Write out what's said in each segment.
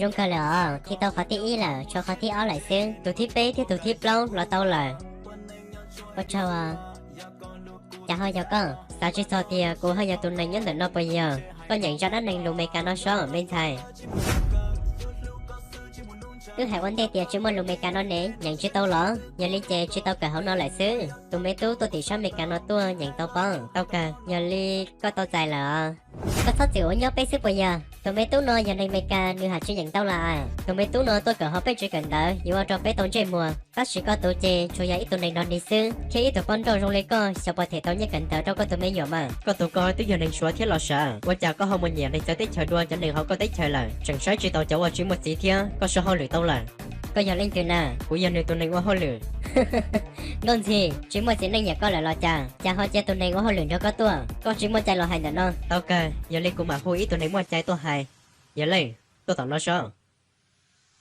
Rung cơ lỡ, thì tao khó tí ý là cho khó tí áo lại xương. Tụi thi bế thì tụi thi lâu, lo tao là. Có chào à. Chả hơi giờ con, sao chứ sao thì cô hơi giờ tụi này nhấn được nó bây giờ. Con nhận ra nó nên lùi mê cả nó sơ ở bên thầy. Cứ hãy vấn đề thì chứ mà lùi mê cả nó nế, nhận chứ tao lỡ. Giờ lý chê chứ tao cả hậu nó lại xứ. Tụi mấy tú tôi thì sao mê cả nó tua, nhận tao băng. Tao cả, giờ lý có tao dài là. Có sao chịu nhớ bế sức bây giờ. Tụi mấy tú nói giờ này mê cả như hạt chứ nhận tao là. Tụi mấy tú nói tôi cả họ bế chứ cần đỡ. Dù ở trong bế tông chơi mùa. Bác sĩ có tụi chê, chú giá ít tụi này đón đi xứ. Khi ít tụi con trâu rung lấy co, sao bỏ thể tao nhớ cần đỡ đâu có tụi mấy nhỏ mà. Có tụi coi tới giờ này xóa thiết lo sợ. Qua chả có hôm một nhà này sẽ tích chờ đua cho nên họ có tích chờ là. Chẳng sai chỉ tao cháu ở chỉ một tí thia, có sao họ lử tao là. Có giờ lên từ nào? Của giờ này tụi này qua họ lử. Ngon gì? Chỉ một chuyện này nhà có là lo cha họ cha tụi này có họ lử cho có tua. Con chỉ một chạy lo hành nó. Tao kê, giờ lên cũng mà hôi ít tụi này mua trái tôi hay. Giờ lên, tôi tặng nó sợ.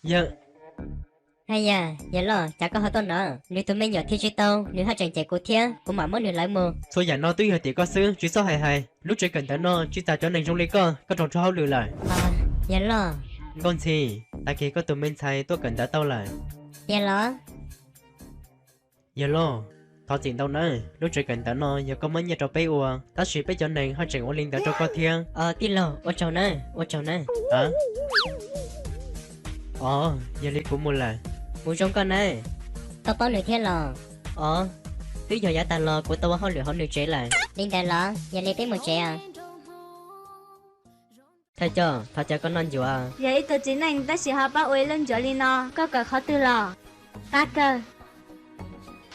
Giờ. Hay à, giờ lo, chả có họ tôi nữa. Nếu tụi mình nhỏ thi chơi tao, nếu họ chẳng chạy của thia, cũng mà mất nửa lại mù. Số giờ nó tuy hơi tí có xứ, chỉ số hay. Lúc chơi cần tới nó, chỉ ta cho nên trong lấy có tròn cho họ lử lại. À, giờ lo. Con gì? Ta kia có tụi mình xài tôi cần tới tao lại. Giờ lo. Giờ lo. Thọ chuyện tao nói, lúc chơi cần tới nó, giờ có mấy nhà trò bé ua. Ta chỉ bé cho nên họ chẳng có liên tới cho có thiên. Tí lo, ô chào nè. Hả? Giờ đi cũng mua lại. Mua trong con này. Tao có nửa thiên lo. Tí giờ giá ta lo của tao họ lừa trẻ lại. Linh đại lo, giờ lấy tới một trẻ à. Thay cho, thọ cha con non dù à. Vậy tôi chỉ nên ta sẽ học bảo uy lên chỗ li nó, có cả khó tư lò. Ta cơ.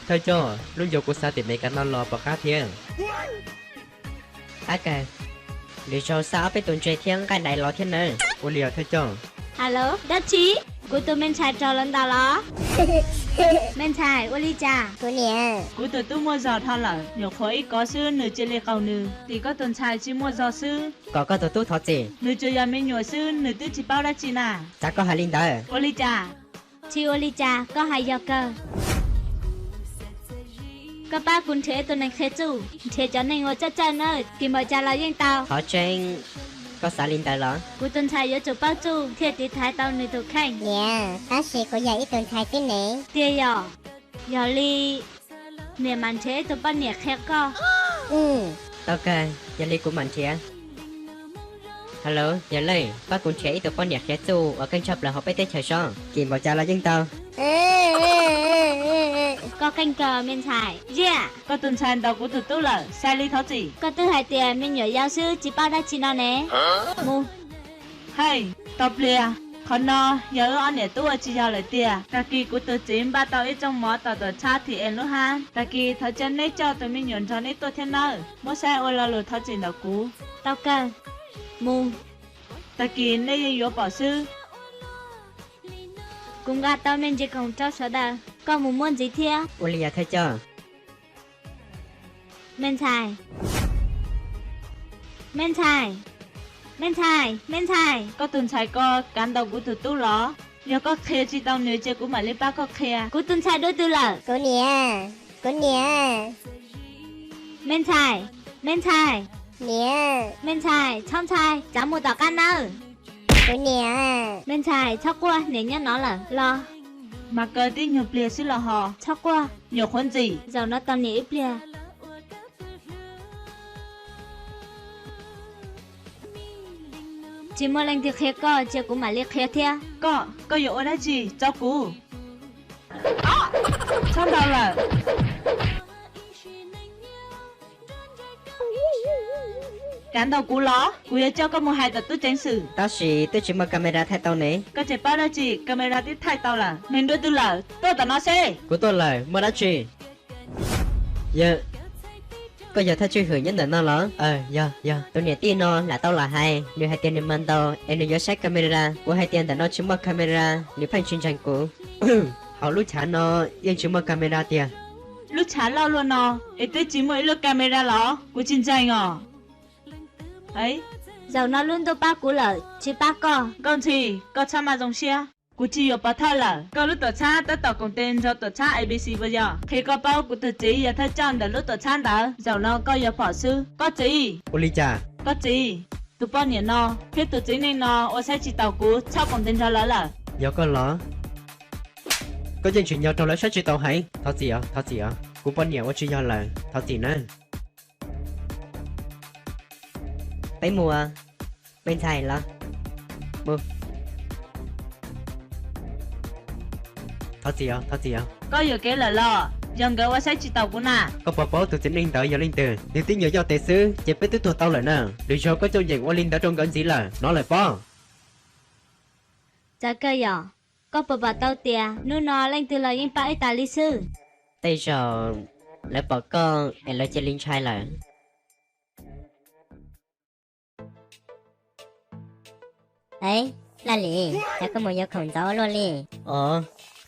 Thay cho, lúc giờ của xa tìm mấy cái non lo bỏ khá thiên. Để cho sao bé tuần chơi thiên cái này lo thiên này. Ủa liều thay cho. Alo, đất chí. Của tôi men chài trò lên tao lo. Men chài, ô ly trà. Cô nè. Của tôi mua giò thon là nhiều khối có sư nửa chơi lê cầu nửa thì có tuần chài chỉ mua giò sư Có tụi tú thọ gì? nửa chơi nhà mình nhỏ sư nửa tư chỉ bao đã chỉ nà Chả có hai linh đời. ô ly trà Chị ô ly trà, có hai giò cơ. Có ba cuốn thế tôi nên khế chủ. Thế cho nên ngồi chắc chân ơi. Kì mời trà là yên tao. Thọ trên có xa linh đời lo. Của tuần chài yếu chủ bao chủ. Thế tí thái tao nửa tụ khanh. Nè, ta sẽ có giờ ít tuần thay tí nè. Tìa giò. Giò ly. Nè màn thế tôi bắt nè khét co. Tao kê, giờ đi của mình trẻ. Hello, giờ lấy, bác cũng trẻ tụi con nhạc trẻ tu ở kênh shop là họ bé tết trời son. Kìm bảo cha là dân tao. Có canh cờ men chài. Yeah. có tuần chài đầu của tôi là sai ly tháo gì Có tư hai tiền mình nhỏ giáo sư chỉ bao đã chỉ nó nè. Mu. hay tập lìa còn nó giờ anh để tôi chỉ giờ lại tiền cả kỳ của tôi chỉ ba tàu ít trong mỏ tàu tàu cha thì em luôn ha cả kỳ tháo chân lấy cho tôi mình nhận cho lấy tôi thế nào mỗi sai ôi là lừa tháo chuyện đầu cũ Tao cơ. Mu. cả kỳ lấy yếu bảo sư Cũng gà tao mình chỉ còn cho sợ đờ. Có muốn muốn gì thia? Ủa lìa thay cho. Men chài. Men chài. Men chài. Men chài. có tuần chài có cán đầu của tôi lo giờ có khe chỉ tao nếu chơi của mà lấy ba có khe Cú tuần chài đôi tư lờ. Cô nè. Men chài. Men chài. Nè. Men chài. Trong chài. Chả mua tỏ can đâu. Cô nè. Men chài. Chóc qua. Nếu nhá nó là lo. mà cơ tí nhiều bìa xí là họ Chóc qua. nhiều khuôn gì Giờ nó tao nỉ ít bìa. Chỉ mua lên thì khé co. Chỉ cũng mà liệt khé thia. có yếu ở đây gì cháu cú xong đâu là cán đầu cú ló cú yếu cho có một hai tờ tôi tránh xử Tao chỉ mua camera thay tao nè. có thể bao đó chị camera tiếp thay tao là mình đôi tư là tôi tao nó xe Của tôi lời, mua đã chi. Giờ. Có giờ thay truy hưởng nhân định nó lỡ. Giờ. Tôi nhớ tin nó là tao là hai. Nếu hai tiền mình tao, em nhớ sách camera. Của hai tiền đã nó chỉ mua camera. Nếu phải chuyên tranh của. Họ lúc chả nó, yên chỉ mua camera tiền. lúc chán lâu luôn nó ấy tôi chỉ mỗi lúc camera ló của chiến tranh à ấy Giờ nó luôn tôi ba cú lờ. Chỉ ba co. con thì có cha mà dòng xe của chị ở bảo thơ là có lúc tổ cha tất tỏ công tên cho tổ cha ABC bây giờ khi có bao của tổ chị giờ thay chọn để lúc tổ cha đó giờ nó có giờ phỏ sư có chị Ủa lý chà. có chị tụi bao nhiêu nó phía tụi chính nên nó ô sẽ chỉ tàu cú sao còn tên ra là giờ có lỡ có dân chuyện nhau trong lấy sách chỉ tao hay thao gì à cũng bao nhiêu chỉ nhau là thao gì nữa tới mùa bên thầy là mùa thao gì à có nhiều cái là lo dần cái ô sẽ chỉ tàu cú nà có bảo tụi chính linh tới giờ linh từ nếu tiếng nhớ do tế sư chỉ biết tụi tao lại nè để cho có cho dạng qua linh đã trong gần gì là nó lại bao Chả cơ giờ có bà tao tia nu nó lên từ lời yên bãi ít tài lý sư bây giờ lại bảo con em lại chơi linh trai là ấy là lì chắc có một giờ khổng gió luôn lì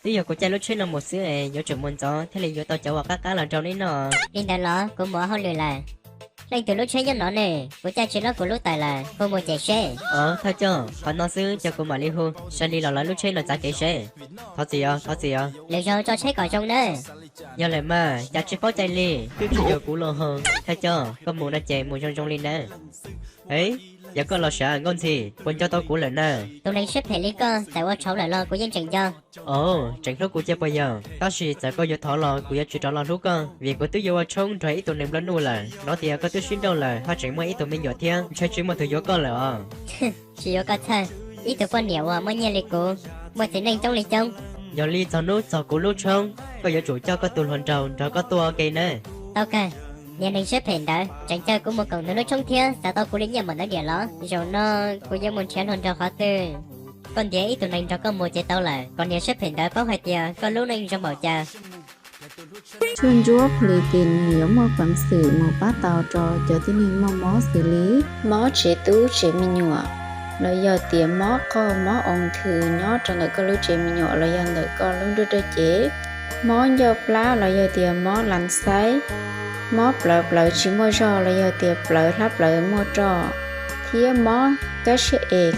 bây giờ cô chơi lúc chơi là một xíu ấy giờ chuẩn muốn gió thế là giờ tao cháu vào các cá là trong đấy nó linh đã lo cũng bỏ hơn lì là lên từ lúc chơi cho nó nè của cha chỉ nó của lúc tài là cô một chạy xe thôi cho còn nó xứ cho cô mà li hôn sao đi là lúc chơi là giá kế xe thao gì à liệu cho xe cỏ trong nữa giờ lại mà cha chỉ có chạy li cứ chỉ giờ cũ lo hơn thay cho có muốn đã chạy một trong linh nè ấy giờ có lo sợ ngon gì quên cho tao cũ lại nè tụi này xếp hệ lý cơ tại qua cháu lại lo của dân chẳng cho chẳng lúc của chơi bây giờ tao chỉ sẽ có giờ thọ lo của giờ chỉ cho lo lúc con vì của tôi giờ trông thấy tụi nem lớn nuôi là nó thì có tôi xin đâu là họ chẳng mấy tụi mình giờ thiên chơi chuyện mà tụi gió con là chỉ có cái thân ít tụi con nhiều mới nghe lịch của mà chỉ nên trong lịch trong giờ li cho nút cho cũ lúc trông có giờ chủ cho có tụi hoàn trầu cho có tua cây nè tao cả nhà này xếp hình đó chẳng chơi cũng một cổng nó trong thiên sao tao cũng đến nhà mình nó địa đó rồi nó cũng như một chén hoàn cho khó tư còn dễ ít tụi này cho con một chế tao là còn nhà xếp hình đó có hai tia con lúc này trong bảo cha ช่วงจั่วผลิตเป็นเหนียวมอปังสื่อมอป้าเตาจอเจอที่นี่มอสื่อลีมอเฉตู้เฉมิหนัวเราอยากเตรียมมอก็มอองถือยอดจังเลยก็รู้เฉมิหนัวเราอยากเลยก็รู้ด้วยเจ๊มอยอปลาเราอยากเตรียมมอหลันไซมอเปล่าชิมอจอเราอยากเตรียมเปล่าทับเปล่ามอจอเทียมอก็เช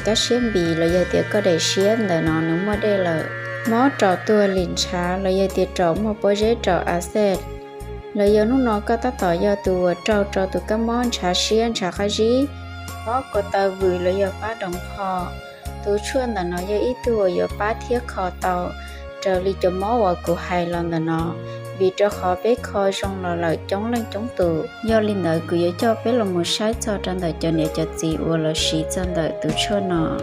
ก็เชมบีเราอยากเตรียมก็ได้เชียนแต่นอนนึกว่าได้เลยมอจอตัวลินช้าเราอยากเตรียมจอมอโปเจจออาเซตเราอยากนุ่นนอก็ตัดต่อยอตัวจอตัวก็มอนชาเชียนชาคาจีมอก็ตาวิเราอยากป้าดองคอตัวชวนแต่นอยากอีตัวอยากป้าเทียคอเตาเจอลิจะมอว่ากูไฮลอนแต่นอvì cho khó bé khoi xong là lợi chống lên chống tù do linh đợi cứ cho bé là một sai cho trên đời cho nên cho chị và là sĩ trên đời từ cho nó